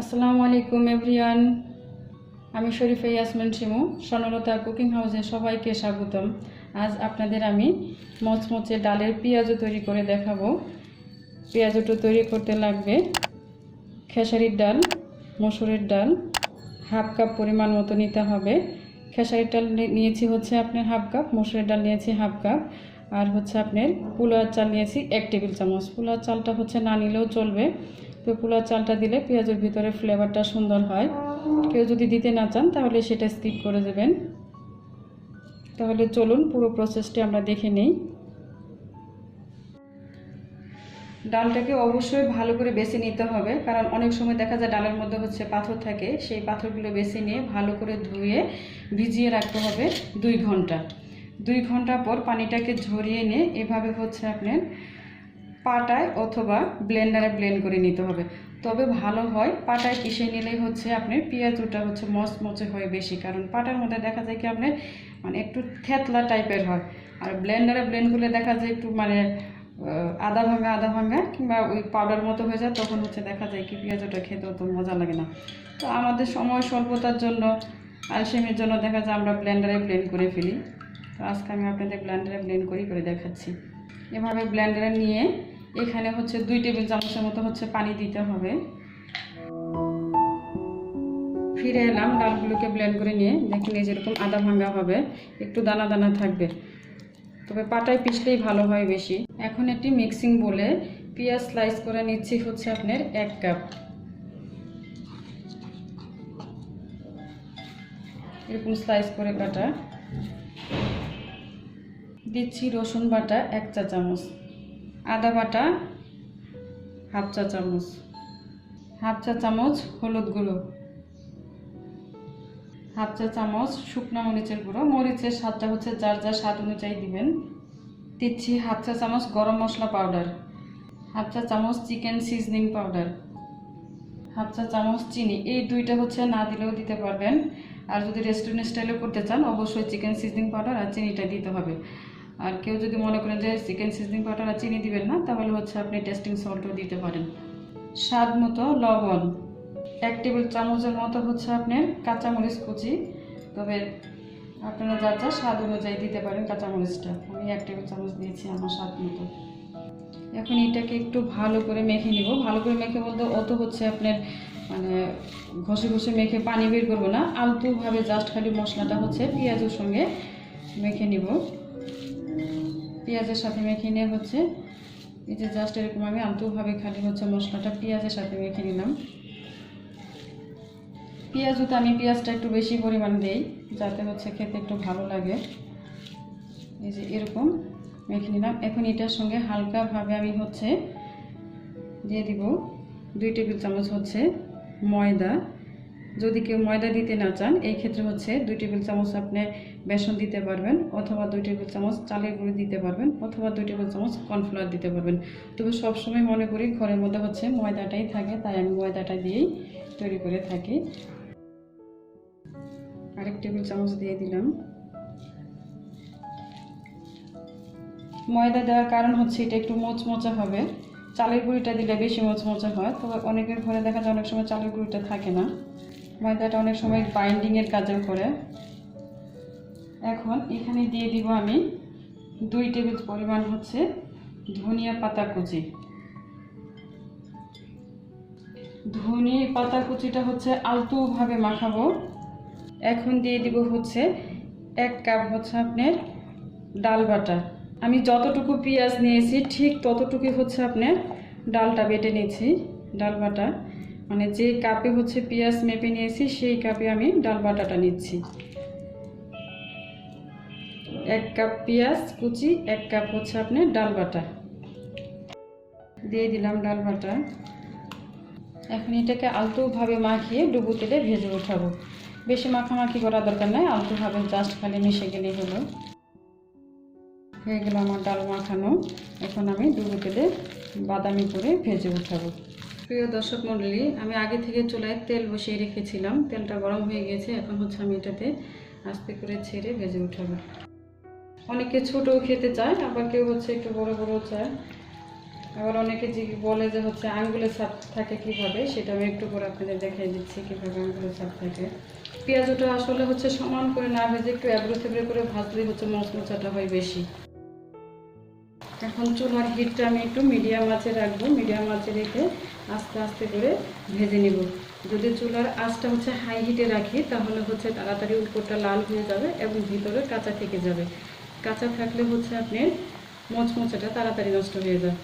আসসালামু আলাইকুম এভরিওয়ান, আমি শরীফা ইয়াসমিন শিমু স্বর্ণলতা কুকিং হাউসে সবাইকে স্বাগতম। আজ আপনাদের আমি মচমচে ডালের পেঁয়াজু তৈরি করে দেখাবো। পেঁয়াজুটা তৈরি করতে লাগবে খেসারির ডাল, মসুরের ডাল হাফ কাপ পরিমাণ মতো নিতে হবে। খেসারির ডাল নিয়েছি হচ্ছে আপনার হাফ কাপ, মসুরের ডাল নিয়েছি হাফ কাপ, আর হচ্ছে আপনার পোলাওর চাল নিয়েছি 1 টেবিল চামচ। পোলাওর চালটা হচ্ছে না নিলেও চলবে, তো পোলাওর চালটা দিলে পেঁয়াজের ভিতরে ফ্লেভারটা সুন্দর হয়। কেউ যদি দিতে না চান তাহলে সেটা স্কিপ করে দেবেন। তাহলে চলুন পুরো প্রসেসটি আমরা দেখে নেই। ডালটাকে অবশ্যই ভালো করে বেছে নিতে হবে, কারণ অনেক সময় দেখা যায় ডালের মধ্যে হচ্ছে পাথর থাকে। সেই পাথরগুলো বেছে নিয়ে ভালো করে ধুয়ে ভিজিয়ে রাখতে হবে 2 ঘন্টা। 2 ঘন্টা পর পানিটাকে ঝরিয়ে নিয়ে এভাবে হচ্ছে আপনার পাটায় অথবা ব্লেন্ডারে ব্লেন্ড করে নিতে হবে। তবে ভালো হয় পাটায় পিষে নিলেই হচ্ছে আপনার পেঁয়াজুটা হচ্ছে মচমচে হয় বেশি, কারণ পাটার মধ্যে দেখা যায় কি আপনার একটু থেতলা টাইপের হয়, আর ব্লেন্ডারে ব্লেন্ড করলে দেখা যায় একটু আধা ভাঙা কিংবা ওই পাউডার মতো হয়ে যায়। তখন হচ্ছে দেখা যায় কি পেঁয়াজুটা খেতে অত মজা লাগে না। তো আমাদের সময় স্বল্পতার জন্য, আলসেমির জন্য দেখা যায় আমরা ব্লেন্ডারে ব্লেন্ড করে ফেলি। তো আজকে আমি আপনাদের ব্লেন্ডারে ব্লেন্ড করে দেখাচ্ছি। এভাবে ব্লেন্ডারে নিয়ে এখানে হচ্ছে 2 টেবিল চামচের মতো হচ্ছে পানি দিতে হবে। ফিরে এলাম, ডালগুলোকে ব্লেন্ড করে নিয়ে দেখুন এই যেরকম আধা ভাঙা হবে, একটু দানা দানা থাকবে, তবে পাটায় পিষলেই ভালো হয় বেশি। এখন একটি মিক্সিং বলে পেঁয়াজ স্লাইস করে নিচ্ছি হচ্ছে আপনার 1 কাপ, এরকম স্লাইস করে কাটা। দিচ্ছি রসুন বাটা 1 চা চামচ, আদা বাটা হাফ চা চামচ, হাফ চা চামচ হলুদ গুঁড়ো, হাফ চা চামচ শুকনো মরিচের গুঁড়ো। মরিচের স্বাদটা হচ্ছে যার যার স্বাদ অনুযায়ী দিবেন। দিচ্ছি হাফ চা চামচ গরম মশলা পাউডার, হাফ চা চামচ চিকেন সিজনিং পাউডার, হাফ চা চামচ চিনি। এই দুইটা হচ্ছে না দিলেও দিতে পারবেন, আর যদি রেস্টুরেন্ট স্টাইলে করতে চান অবশ্যই চিকেন সিজনিং পাউডার আর চিনিটা দিতে হবে। আর কেউ যদি মনে করেন যে চিকেন সিজনিং পাউডার আর চিনি দিবেন না, তাহলে হচ্ছে আপনি টেস্টিং সল্টও দিতে পারেন। স্বাদ মতো লবণ, 1 টেবিল চামচের মতো হচ্ছে আপনার কাঁচামরিচ কুচি, তবে আপনারা যা যা স্বাদ অনুযায়ী দিতে পারেন কাঁচামরিচটা। আমি 1 টেবিল চামচ দিয়েছি আমার স্বাদ মতো। এখন এটাকে একটু ভালো করে মেখে নিব। ভালো করে মেখে বলতে অত হচ্ছে আপনার ঘষে ঘষে মেখে পানি বের করবো না, আলতুভাবে জাস্ট খালি মশলাটা হচ্ছে পেঁয়াজের সঙ্গে মেখে নিব। পেঁয়াজের সাথে মেখে নিয়ে হচ্ছে এই যে জাস্ট এরকম আমি আলতুভাবে খালি হচ্ছে মশলাটা পেঁয়াজের সাথে মেখে নিলাম। পেঁয়াজুতে আমি পেঁয়াজটা একটু বেশি পরিমাণ দেই যাতে হচ্ছে খেতে একটু ভালো লাগে। এই যে এরকম মেখে নিলাম। এখন এটার সঙ্গে হালকাভাবে আমি হচ্ছে দিয়ে দিব 2 টেবিল চামচ হচ্ছে ময়দা। যদি কেউ ময়দা দিতে না চান এই ক্ষেত্রে হচ্ছে 2 টেবিল চামচ আপনি বেসন দিতে পারবেন, অথবা 2 টেবিল চামচ চালের গুঁড়ো দিতে পারবেন, অথবা 2 টেবিল চামচ কর্নফ্লাওয়ার দিতে পারবেন। তবে সবসময় মনে করি ঘরের মধ্যে হচ্ছে ময়দাটাই থাকে, তাই আমি ময়দাটা দিয়েই তৈরি করে থাকি। আরেক টেবিল চামচ দিয়ে দিলাম। ময়দা দেওয়ার কারণ হচ্ছে এটা একটু মচমচা হবে। চালের গুঁড়িটা দিলে বেশি মচমচা হয়, তবে অনেকের ঘরে দেখা যায় অনেক সময় চালের গুঁড়িটা থাকে না। ময়দাটা অনেক সময় বাইন্ডিংয়ের কাজেও করে। এখন এখানে দিয়ে দিব আমি 2 টেবিল পরিমাণ হচ্ছে ধনিয়া পাতা কুচি। ধনিয়া পাতা কুচিটা হচ্ছে আলতুভাবে মাখাবো। এখন দিয়ে দিব হচ্ছে 1 কাপ হচ্ছে আপনার ডাল বাটা। আমি যতটুকু পেঁয়াজ নিয়েছি ঠিক ততটুকুই হচ্ছে আপনার ডালটা বেটে নিয়েছি। ডাল বাটা যে কাপে হচ্ছে পেঁয়াজ মেপে নিয়েছি সেই কাপে আমি ডাল বাটাটা নিচ্ছি। 1 কাপ পেঁয়াজ কুচি, 1 কাপ হচ্ছে আপনার ডাল বাটা দিয়ে দিলাম ডাল বাটা। এখন এটাকে আলতুভাবে মাখিয়ে ডুবো তেলে ভেজে উঠাবো। বেশি মাখামাখি করার দরকার নেই, আলতুভাবে জাস্ট খালি মিশে গেলেই হলো। হয়ে গেল আমার ডাল মাখানো। এখন আমি ডুবো তেলে বাদামি করে ভেজে উঠাবো। প্রিয় দর্শক মণ্ডলী, আমি আগে থেকে চুলায় তেল বসিয়ে রেখেছিলাম, তেলটা গরম হয়ে গেছে। এখন হচ্ছে আমি এটাতে আস্তে করে ছেড়ে ভেজে উঠাবো। অনেকে ছোটও খেতে চায়, আবার কেউ হচ্ছে একটু বড় বড় চায়। আবার অনেকে যে বলে যে হচ্ছে আঙ্গুলের ছাপ থাকে কিভাবে, সেটা আমি একটু পরে আপনাদের দেখিয়ে দিচ্ছি কিভাবে আঙ্গুলের ছাপ থাকে। পেঁয়াজটা আসলে হচ্ছে সমান করে না ভেজে একটু এবড়ো থেবড়ো করে ভাজলেই হচ্ছে মচমচাটা হয় বেশি। এখন চুলার হিটটা আমি একটু মিডিয়াম আঁচে রাখবো, মিডিয়াম আঁচে রেখে আস্তে আস্তে করে ভেজে নিব। যদি চুলার আঁচটা হচ্ছে হাই হিটে রাখি তাহলে হচ্ছে তাড়াতাড়ি উপরটা লাল হয়ে যাবে এবং ভিতরে কাঁচা থেকে যাবে। কাঁচা থাকলে হচ্ছে আপনার মচমচাটা তাড়াতাড়ি নষ্ট হয়ে যাবে।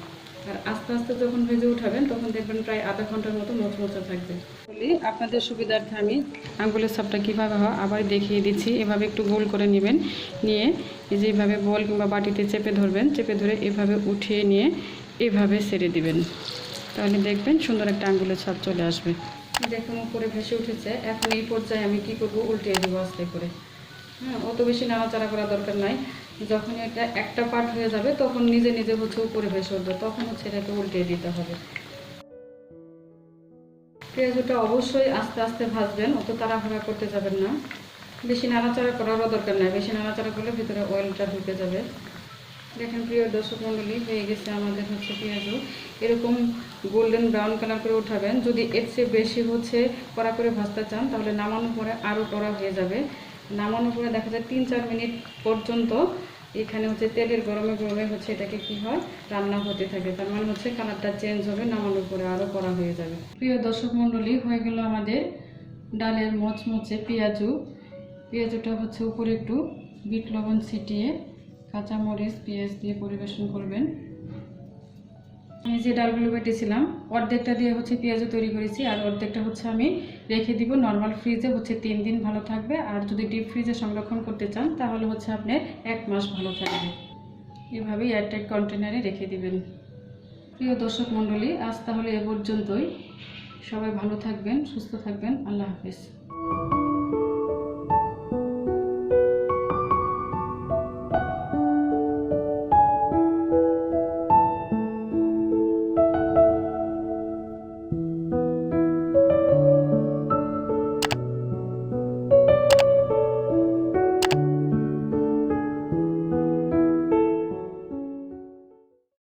আর আস্তে আস্তে যখন ভেজে উঠাবেন তখন দেখবেন প্রায় আধা ঘন্টার মতো মচমচা থাকবে। বলি আপনাদের সুবিধার্থে আমি আঙ্গুলের ছাপটা কীভাবে হয় আবার দেখিয়ে দিচ্ছি। এভাবে একটু গোল করে নেবেন, নিয়ে এই যে এইভাবে বল কিংবা বাটিতে চেপে ধরবেন, চেপে ধরে এভাবে উঠিয়ে নিয়ে এভাবে ছেড়ে দিবেন, তাহলে দেখবেন সুন্দর একটা আঙ্গুলের ছাপ চলে আসবে। দেখুন উপরে ভেসে উঠেছে। এখন এই পর্যায়ে আমি কি করব, উল্টিয়ে দেবো আস্তে করে। হ্যাঁ, অত বেশি নাড়াচাড়া করা দরকার নাই। যখন এটা একটা পার্ট হয়ে যাবে তখন নিজে নিজে হচ্ছে উপরে ভেসে উঠবে, তখন হচ্ছে এটাকে উল্টিয়ে দিতে হবে। পেঁয়াজটা অবশ্যই আস্তে আস্তে ভাজবেন, অত তাড়াহুড়া করতে যাবেন না। বেশি নাড়াচাড়া করারও দরকার নাই, বেশি নাড়াচাড়া করলে ভিতরে অয়েলটা ঢুকে যাবে। দেখেন প্রিয় দর্শক মণ্ডলী, হয়ে গেছে আমাদের হচ্ছে পেঁয়াজু। এরকম গোল্ডেন ব্রাউন কালার করে উঠাবেন। যদি এর চেয়ে বেশি হচ্ছে কড়া করে ভাজতে চান তাহলে নামানোর পরে আরও কড়া হয়ে যাবে। নামানোর পরে দেখা যায় 3-4 মিনিট পর্যন্ত এখানে হচ্ছে তেলের গরমে গরমে হচ্ছে এটাকে কি হয় রান্না হতে থাকে, তার মানে হচ্ছে কালারটা চেঞ্জ হবে, নামানোর পরে আরও কড়া হয়ে যাবে। প্রিয় দর্শক মণ্ডলী, হয়ে গেল আমাদের ডালের মচমচে পেঁয়াজু। পেঁয়াজুটা হচ্ছে উপরে একটু বিট লবণ ছিটিয়ে কাঁচামরিচ পেঁয়াজ দিয়ে পরিবেশন করবেন। আমি যে ডালগুলো বেটেছিলাম অর্ধেকটা দিয়ে হচ্ছে পেঁয়াজু তৈরি করেছি, আর অর্ধেকটা হচ্ছে আমি রেখে দিব নর্মাল ফ্রিজে, হচ্ছে 3 দিন ভালো থাকবে। আর যদি ডিপ ফ্রিজে সংরক্ষণ করতে চান তাহলে হচ্ছে আপনার 1 মাস ভালো থাকবে। এভাবেই এয়ারটাইট কন্টেনারে রেখে দিবেন। প্রিয় দর্শক মণ্ডলী, আজ তাহলে এ পর্যন্তই। সবাই ভালো থাকবেন, সুস্থ থাকবেন। আল্লাহ হাফেজ।